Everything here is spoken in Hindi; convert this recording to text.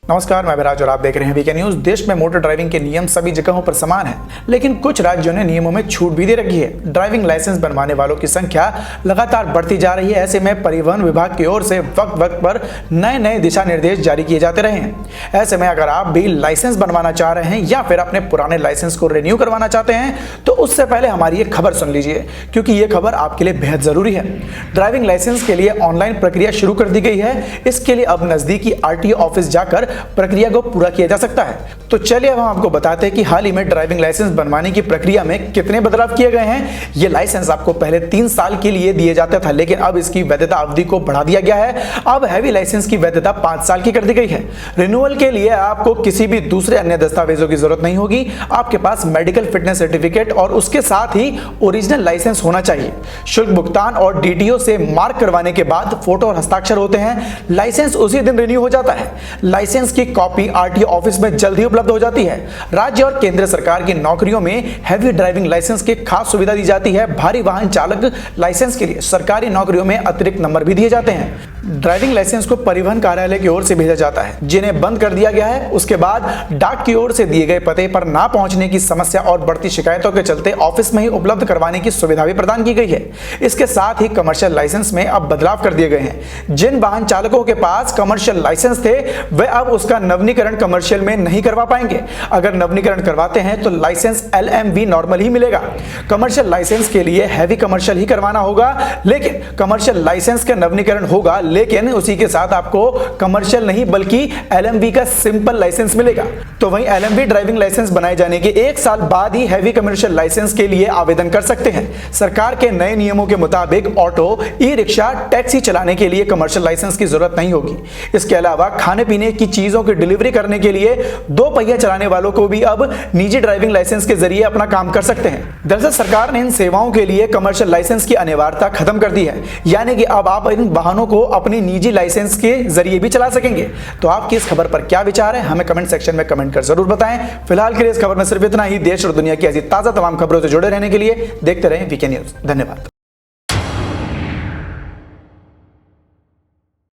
नमस्कार, मैं विराज और आप देख रहे हैं वीके न्यूज। देश में मोटर ड्राइविंग के नियम सभी जगहों पर समान हैं, लेकिन कुछ राज्यों ने नियमों में छूट भी दे रखी है। ड्राइविंग लाइसेंस बनवाने वालों की संख्या लगातार बढ़ती जा रही है। ऐसे में परिवहन विभाग की ओर से वक्त वक्त पर नए नए दिशा निर्देश जारी किए जाते रहे हैं। ऐसे में अगर आप भी लाइसेंस बनवाना चाह रहे हैं या फिर अपने पुराने लाइसेंस को रिन्यू करवाना चाहते हैं तो उससे पहले हमारी एक खबर सुन लीजिए, क्योंकि ये खबर आपके लिए बेहद जरूरी है। ड्राइविंग लाइसेंस के लिए ऑनलाइन प्रक्रिया शुरू कर दी गई है। इसके लिए अब नजदीकी आरटीओ ऑफिस जाकर प्रक्रिया को पूरा किया जा सकता है। तो चलिए अब हम आपको बताते हैं कि हाल ही में ड्राइविंग लाइसेंस बनवाने की प्रक्रिया में कितने बदलाव किए गए हैं। ये लाइसेंस आपको पहले 3 साल के लिए दिए जाता था, लेकिन अब इसकी वैधता अवधि को बढ़ा दिया गया है। अब हैवी लाइसेंस की वैधता 5 साल की कर दी गई है। रिन्यूअल के लिए आपको किसी भी दूसरे अन्य दस्तावेजों की जरूरत नहीं होगी। आपके पास मेडिकल फिटनेस सर्टिफिकेट और उसके साथ ही ओरिजिनल लाइसेंस होना चाहिए। शुल्क भुगतान और डीटीओ से मार्क करवाने के बाद फोटो और हस्ताक्षर होते हैं। लाइसेंस उसी दिन रिन्यू हो जाता है। लाइसेंस की कॉपी आरटीओ ऑफिस में जल्द ही उपलब्ध हो जाती है। राज्य और केंद्र सरकार की नौकरियों में हैवी ड्राइविंग लाइसेंस की खास सुविधा दी जाती है। भारी वाहन चालक लाइसेंस के लिए सरकारी नौकरियों में अतिरिक्त नंबर भी दिए जाते हैं। ड्राइविंग लाइसेंस को परिवहन कार्यालय की ओर से भेजा जाता है, जिन्हें बंद कर दिया गया है। उसके बाद डाक की ओर से दिए गए पते पर ना पहुंचने की समस्या और बढ़ती शिकायतों के चलते ऑफिस में ही उपलब्ध करवाने की सुविधा भी प्रदान की गई है। इसके साथ ही कमर्शियल लाइसेंस में अब बदलाव कर दिए गए हैं। जिन वाहन चालकों के पास कमर्शियल लाइसेंस थे वे अब उसका नवीनीकरण कमर्शियल में नहीं करवा पाएंगे। अगर नवीनीकरण करवाते हैं तो लाइसेंस LMV नॉर्मल ही मिलेगा। कमर्शियल लाइसेंस के लिए हैवी कमर्शियल ही करवाना होगा, लेकिन कमर्शियल लाइसेंस का नवीनीकरण होगा, लेकिन उसी के साथ आपको कमर्शियल नहीं बल्कि LMV का सिंपल लाइसेंस मिलेगा। तो वहीं LMV ड्राइविंग लाइसेंस बनाए जाने के 1 साल बाद ही हैवी कमर्शियल लाइसेंस के लिए आवेदन कर सकते हैं। सरकार के नए नियमों के मुताबिक ऑटो, ई रिक्शा, टैक्सी चलाने के लिए कमर्शियल लाइसेंस की जरूरत नहीं होगी। इसके अलावा खाने पीने की चीजों की डिलीवरी करने के लिए 2 पहिया चलाने वालों को भी अब निजी ड्राइविंग लाइसेंस के जरिए अपना काम कर सकते हैं। दरअसल सरकार ने इन सेवाओं के लिए कमर्शियल लाइसेंस की अनिवार्यता खत्म कर दी है, यानी कि अब आप इन वाहनों को अपनी निजी लाइसेंस के जरिए भी चला सकेंगे। तो आपकी इस खबर पर क्या विचार है, हमें कमेंट सेक्शन में कमेंट कर जरूर बताएं। फिलहाल के लिए इस खबर में सिर्फ इतना ही। देश और दुनिया की ऐसी ताजा तमाम खबरों से जुड़े रहने के लिए देखते रहें वीके न्यूज। धन्यवाद।